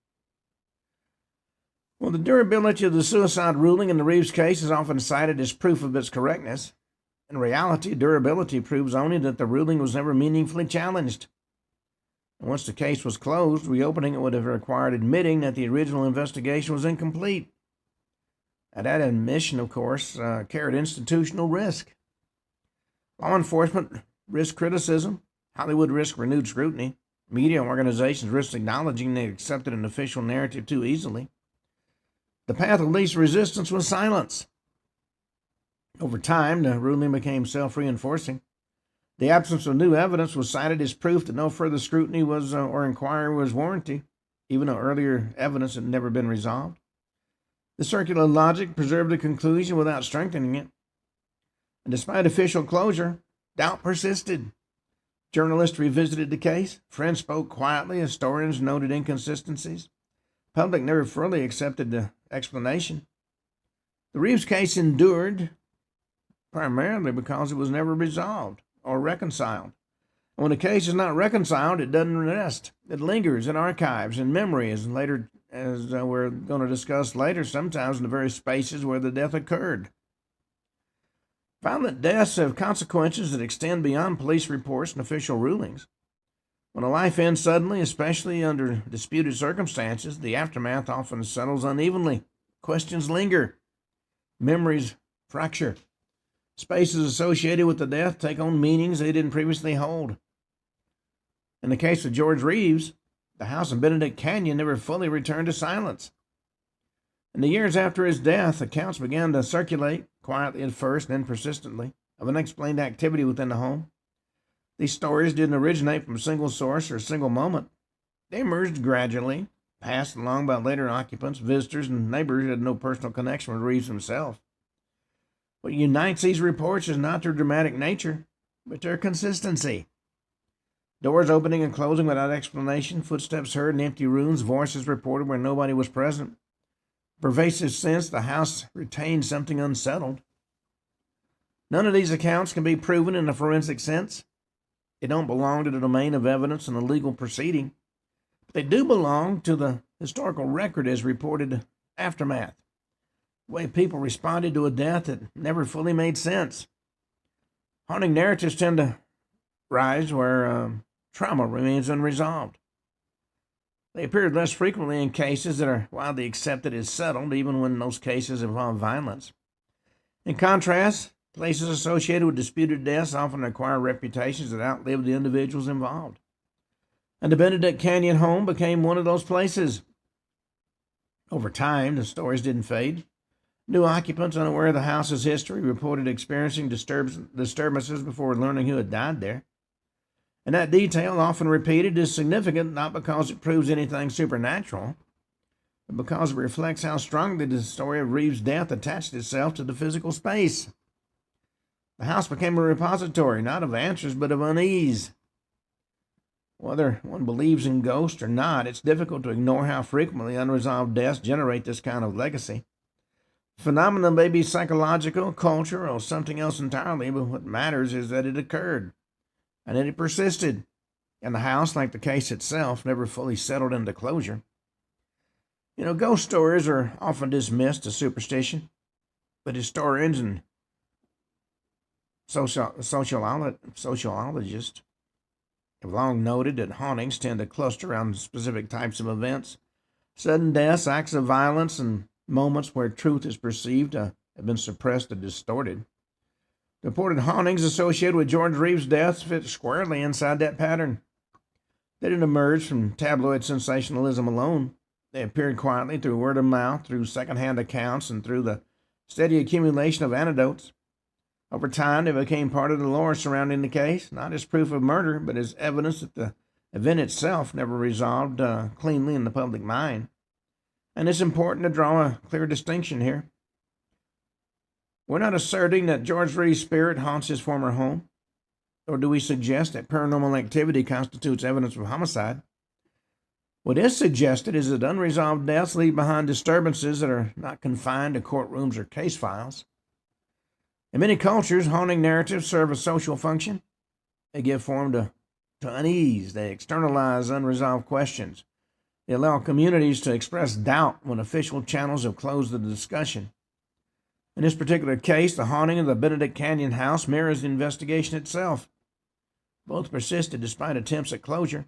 Well, the durability of the suicide ruling in the Reeves case is often cited as proof of its correctness. In reality, durability proves only that the ruling was never meaningfully challenged. And once the case was closed, reopening it would have required admitting that the original investigation was incomplete. And that admission, of course, carried institutional risk. Law enforcement risked criticism. Hollywood risked renewed scrutiny. Media organizations risked acknowledging they accepted an official narrative too easily. The path of least resistance was silence. Over time, the ruling became self-reinforcing. The absence of new evidence was cited as proof that no further scrutiny or inquiry was warranted, even though earlier evidence had never been resolved. The circular logic preserved the conclusion without strengthening it. And despite official closure, doubt persisted. Journalists revisited the case. Friends spoke quietly. Historians noted inconsistencies. Public never fully accepted the explanation. The Reeves case endured primarily because it was never resolved or reconciled. And when a case is not reconciled, it doesn't rest. It lingers in archives and memory, as we're going to discuss later, sometimes in the very spaces where the death occurred. Found that deaths have consequences that extend beyond police reports and official rulings. When a life ends suddenly, especially under disputed circumstances, the aftermath often settles unevenly. Questions linger. Memories fracture. Spaces associated with the death take on meanings they didn't previously hold. In the case of George Reeves, the house in Benedict Canyon never fully returned to silence. In the years after his death, accounts began to circulate, quietly at first, then persistently, of unexplained activity within the home. These stories didn't originate from a single source or a single moment. They emerged gradually, passed along by later occupants, visitors, and neighbors who had no personal connection with Reeves himself. What unites these reports is not their dramatic nature, but their consistency. Doors opening and closing without explanation, footsteps heard in empty rooms, voices reported where nobody was present. Pervasive sense the house retained something unsettled. None of these accounts can be proven in a forensic sense. They don't belong to the domain of evidence in a legal proceeding, but they do belong to the historical record as reported aftermath, the way people responded to a death that never fully made sense. Haunting narratives tend to rise where trauma remains unresolved. They appear less frequently in cases that are widely accepted as settled, even when those cases involve violence. In contrast, places associated with disputed deaths often acquire reputations that outlive the individuals involved. And the Benedict Canyon home became one of those places. Over time, the stories didn't fade. New occupants, unaware of the house's history, reported experiencing disturbances before learning who had died there. And that detail, often repeated, is significant not because it proves anything supernatural, but because it reflects how strongly the story of Reeves' death attached itself to the physical space. The house became a repository, not of answers, but of unease. Whether one believes in ghosts or not, it's difficult to ignore how frequently unresolved deaths generate this kind of legacy. The phenomenon may be psychological, cultural, or something else entirely, but what matters is that it occurred, and that it persisted, and the house, like the case itself, never fully settled into closure. Ghost stories are often dismissed as superstition, but historians and sociologists have long noted that hauntings tend to cluster around specific types of events. Sudden deaths, acts of violence, and moments where truth is perceived to have been suppressed or distorted. The reported hauntings associated with George Reeves' death fit squarely inside that pattern. They didn't emerge from tabloid sensationalism alone. They appeared quietly through word of mouth, through secondhand accounts, and through the steady accumulation of anecdotes. Over time, they became part of the lore surrounding the case, not as proof of murder, but as evidence that the event itself never resolved cleanly in the public mind. And it's important to draw a clear distinction here. We're not asserting that George Reeves' spirit haunts his former home, nor do we suggest that paranormal activity constitutes evidence of homicide. What is suggested is that unresolved deaths leave behind disturbances that are not confined to courtrooms or case files. In many cultures, haunting narratives serve a social function. They give form to unease. They externalize unresolved questions. They allow communities to express doubt when official channels have closed the discussion. In this particular case, the haunting of the Benedict Canyon house mirrors the investigation itself. Both persisted despite attempts at closure.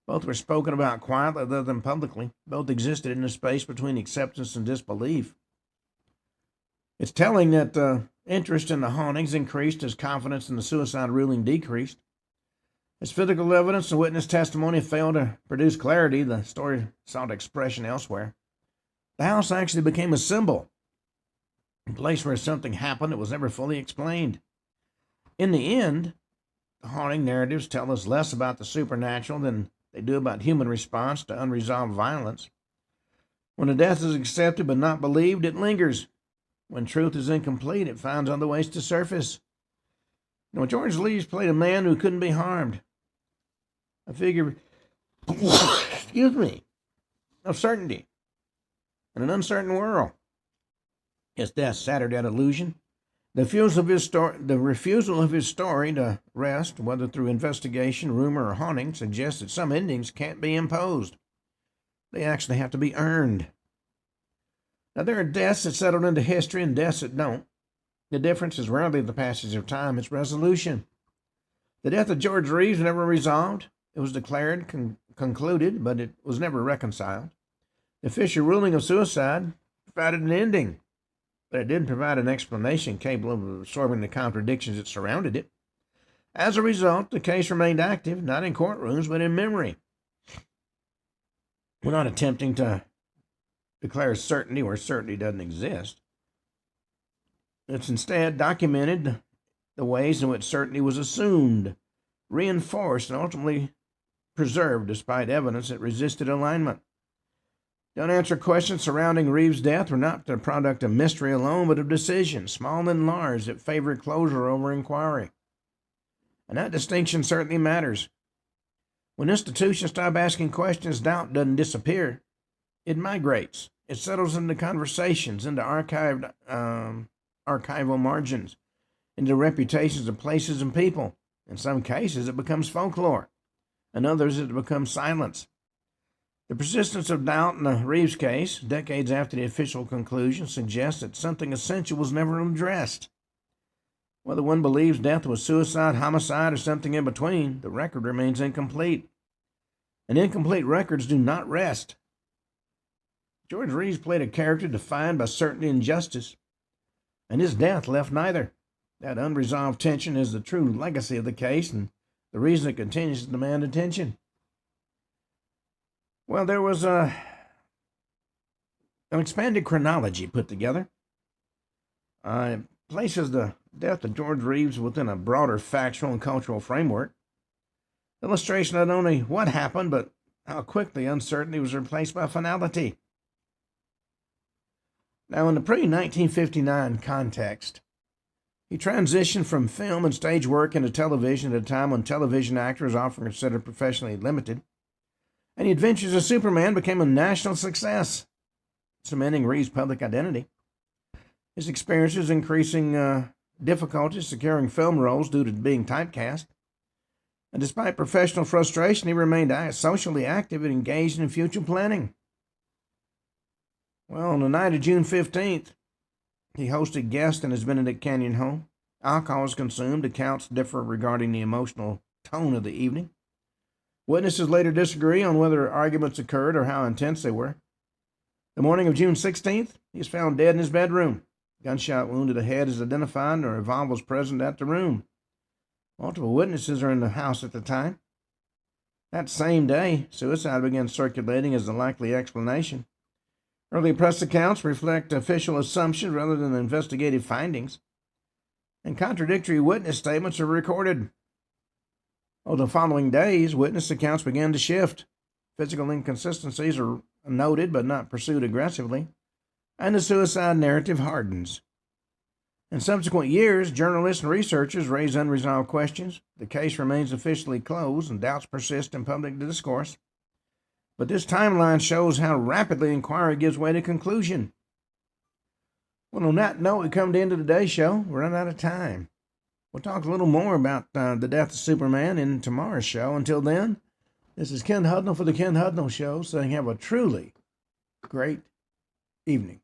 Both were spoken about quietly rather than publicly. Both existed in the space between acceptance and disbelief. It's telling that interest in the hauntings increased as confidence in the suicide ruling decreased. As physical evidence and witness testimony failed to produce clarity, the story sought expression elsewhere. The house actually became a symbol, a place where something happened that was never fully explained. In the end, the haunting narratives tell us less about the supernatural than they do about human response to unresolved violence. When a death is accepted but not believed, it lingers. When truth is incomplete, it finds other ways to surface. George Reeves played a man who couldn't be harmed. A figure, of certainty in an uncertain world. His death shattered that illusion. The refusal of his story to rest, whether through investigation, rumor, or haunting, suggests that some endings can't be imposed. They actually have to be earned. Now, there are deaths that settle into history and deaths that don't. The difference is rarely the passage of time, it's resolution. The death of George Reeves never resolved. It was declared concluded, but it was never reconciled. The official ruling of suicide provided an ending, but it didn't provide an explanation capable of absorbing the contradictions that surrounded it. As a result, the case remained active, not in courtrooms, but in memory. We're not attempting to declare certainty where certainty doesn't exist. It's instead documented the ways in which certainty was assumed, reinforced, and ultimately preserved despite evidence that resisted alignment. The unanswered questions surrounding Reeves' death were not the product of mystery alone, but of decisions, small and large, that favored closure over inquiry. And that distinction certainly matters. When institutions stop asking questions, doubt doesn't disappear. It migrates. It settles into conversations, into archival margins, into reputations of places and people. In some cases, it becomes folklore. In others, it becomes silence. The persistence of doubt in the Reeves case, decades after the official conclusion, suggests that something essential was never addressed. Whether one believes death was suicide, homicide, or something in between, the record remains incomplete. And incomplete records do not rest. George Reeves played a character defined by certainty and justice, and his death left neither. That unresolved tension is the true legacy of the case and the reason it continues to demand attention. Well, there was an expanded chronology put together. It places the death of George Reeves within a broader factual and cultural framework. Illustration not only what happened, but how quickly uncertainty was replaced by finality. Now, in the pre-1959 context, he transitioned from film and stage work into television at a time when television actors are often considered professionally limited, and The Adventures of Superman became a national success, cementing Reeves' public identity. His experiences increasing difficulties securing film roles due to being typecast, and despite professional frustration, he remained socially active and engaged in future planning. Well, on the night of June 15th, he hosted guests in his Benedict Canyon home. Alcohol was consumed. Accounts differ regarding the emotional tone of the evening. Witnesses later disagree on whether arguments occurred or how intense they were. The morning of June 16th, he was found dead in his bedroom. Gunshot wound to the head is identified, and a revolver was present at the room. Multiple witnesses are in the house at the time. That same day, suicide began circulating as the likely explanation. Early press accounts reflect official assumptions rather than investigative findings, and contradictory witness statements are recorded. Over the following days, witness accounts began to shift. Physical inconsistencies are noted but not pursued aggressively, and the suicide narrative hardens. In subsequent years, journalists and researchers raise unresolved questions. The case remains officially closed, and doubts persist in public discourse. But this timeline shows how rapidly inquiry gives way to conclusion. Well, on that note, we come to the end of today's show. We're running out of time. We'll talk a little more about the death of Superman in tomorrow's show. Until then, this is Ken Hudnall for the Ken Hudnall Show, saying have a truly great evening.